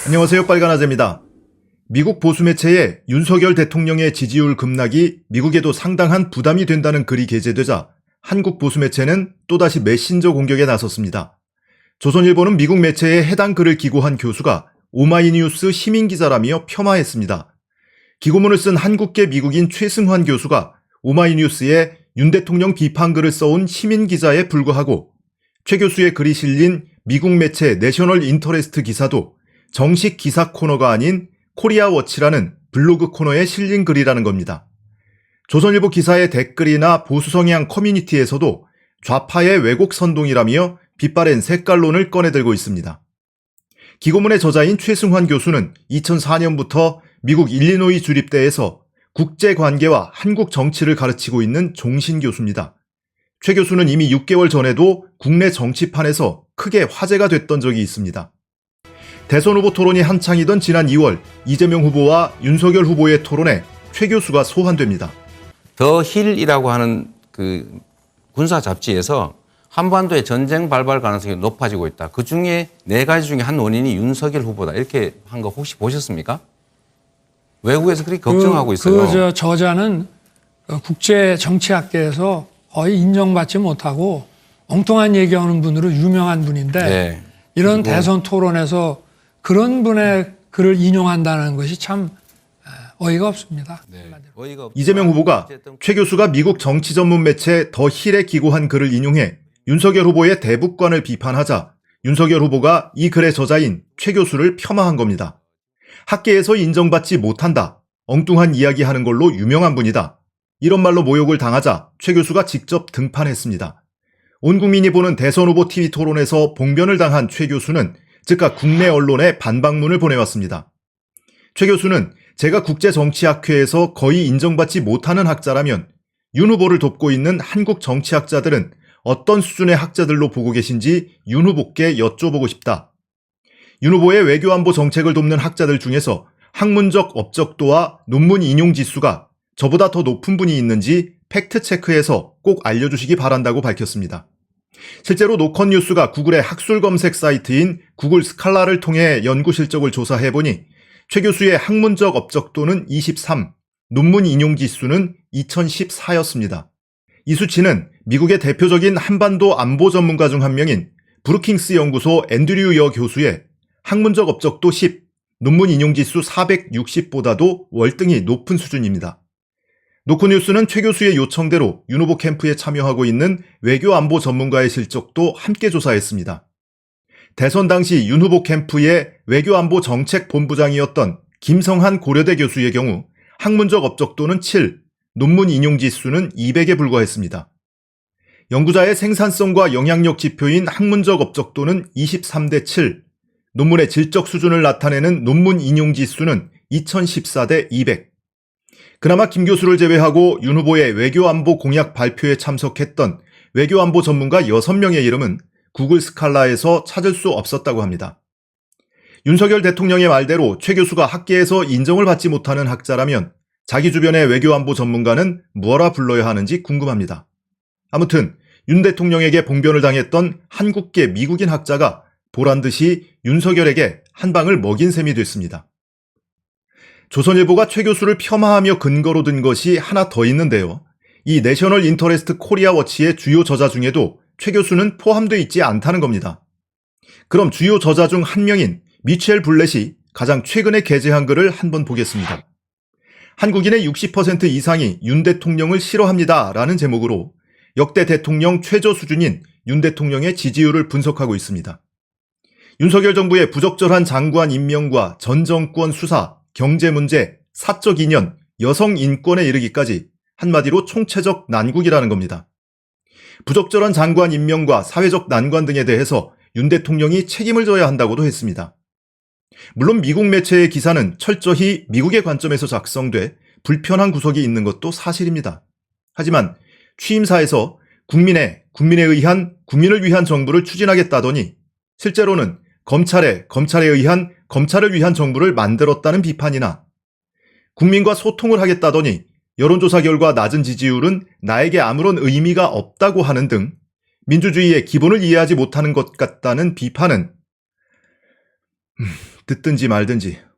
안녕하세요. 빨간아재입니다. 미국 보수 매체에 윤석열 대통령의 지지율 급락이 미국에도 상당한 부담이 된다는 글이 게재되자 한국 보수 매체는 또다시 메신저 공격에 나섰습니다. 조선일보는 미국 매체에 해당 글을 기고한 교수가 오마이뉴스 시민기자라며 폄하했습니다. 기고문을 쓴 한국계 미국인 최승환 교수가 오마이뉴스에 윤 대통령 비판글을 써온 시민기자에 불과하고 최 교수의 글이 실린 미국 매체 내셔널 인터레스트 기사도 정식 기사 코너가 아닌 코리아워치라는 블로그 코너에 실린 글이라는 겁니다. 조선일보 기사의 댓글이나 보수 성향 커뮤니티에서도 좌파의 왜곡 선동이라며 빛바랜 색깔론을 꺼내들고 있습니다. 기고문의 저자인 최승환 교수는 2004년부터 미국 일리노이 주립대에서 국제관계와 한국 정치를 가르치고 있는 종신 교수입니다. 최 교수는 이미 6개월 전에도 국내 정치판에서 크게 화제가 됐던 적이 있습니다. 대선 후보 토론이 한창이던 지난 2월 이재명 후보와 윤석열 후보의 토론에 최 교수가 소환됩니다. 더 힐이라고 하는 그 군사 잡지에서 한반도의 전쟁 발발 가능성이 높아지고 있다. 그 중에 4가지 중에 한 원인이 윤석열 후보다. 이렇게 한 거 혹시 보셨습니까? 외국에서 그렇게 걱정하고 있어요. 그 저자는 국제정치학계에서 거의 인정받지 못하고 엉뚱한 얘기하는 분으로 유명한 분인데 네. 이런 대선 토론에서 그런 분의 글을 인용한다는 것이 참 어이가 없습니다. 네. 이재명 후보가 최 교수가 미국 정치 전문 매체 더 힐에 기고한 글을 인용해 윤석열 후보의 대북관을 비판하자 윤석열 후보가 이 글의 저자인 최 교수를 폄하한 겁니다. 학계에서 인정받지 못한다. 엉뚱한 이야기하는 걸로 유명한 분이다. 이런 말로 모욕을 당하자 최 교수가 직접 등판했습니다. 온 국민이 보는 대선 후보 TV 토론에서 봉변을 당한 최 교수는 즉각 국내 언론에 반박문을 보내왔습니다. 최 교수는 제가 국제정치학회에서 거의 인정받지 못하는 학자라면 윤 후보를 돕고 있는 한국 정치학자들은 어떤 수준의 학자들로 보고 계신지 윤 후보께 여쭤보고 싶다. 윤 후보의 외교안보 정책을 돕는 학자들 중에서 학문적 업적도와 논문 인용 지수가 저보다 더 높은 분이 있는지 팩트체크해서 꼭 알려주시기 바란다고 밝혔습니다. 실제로 노컷뉴스가 구글의 학술 검색 사이트인 구글 스칼라를 통해 연구 실적을 조사해보니 최 교수의 학문적 업적도는 23, 논문 인용 지수는 2014였습니다. 이 수치는 미국의 대표적인 한반도 안보 전문가 중 한 명인 브루킹스 연구소 앤드류 여 교수의 학문적 업적도 10, 논문 인용 지수 460보다도 월등히 높은 수준입니다. 노컷뉴스는 최 교수의 요청대로 윤 후보 캠프에 참여하고 있는 외교안보 전문가의 실적도 함께 조사했습니다. 대선 당시 윤 후보 캠프의 외교안보 정책본부장이었던 김성한 고려대 교수의 경우 학문적 업적도는 7, 논문 인용 지수는 200에 불과했습니다. 연구자의 생산성과 영향력 지표인 학문적 업적도는 23대 7, 논문의 질적 수준을 나타내는 논문 인용 지수는 2014대 200. 그나마 김 교수를 제외하고 윤 후보의 외교안보 공약 발표에 참석했던 외교안보 전문가 6명의 이름은 구글 스칼라에서 찾을 수 없었다고 합니다. 윤석열 대통령의 말대로 최 교수가 학계에서 인정을 받지 못하는 학자라면 자기 주변의 외교안보 전문가는 뭐라 불러야 하는지 궁금합니다. 아무튼 윤 대통령에게 봉변을 당했던 한국계 미국인 학자가 보란듯이 윤석열에게 한 방을 먹인 셈이 됐습니다. 조선일보가 최 교수를 폄하하며 근거로 든 것이 하나 더 있는데요. 이 내셔널 인터레스트 코리아워치의 주요 저자 중에도 최 교수는 포함되어 있지 않다는 겁니다. 그럼 주요 저자 중 한 명인 미첼 블렛이 가장 최근에 게재한 글을 한번 보겠습니다. 한국인의 60% 이상이 윤 대통령을 싫어합니다 라는 제목으로 역대 대통령 최저 수준인 윤 대통령의 지지율을 분석하고 있습니다. 윤석열 정부의 부적절한 장관 임명과 전 정권 수사, 경제 문제, 사적 인연, 여성 인권에 이르기까지 한마디로 총체적 난국이라는 겁니다. 부적절한 장관 임명과 사회적 난관 등에 대해서 윤 대통령이 책임을 져야 한다고도 했습니다. 물론 미국 매체의 기사는 철저히 미국의 관점에서 작성돼 불편한 구석이 있는 것도 사실입니다. 하지만 취임사에서 국민에 의한 국민을 위한 정부를 추진하겠다더니 실제로는 검찰에 의한 검찰을 위한 정부를 만들었다는 비판이나 국민과 소통을 하겠다더니 여론조사 결과 낮은 지지율은 나에게 아무런 의미가 없다고 하는 등 민주주의의 기본을 이해하지 못하는 것 같다는 비판은 듣든지 말든지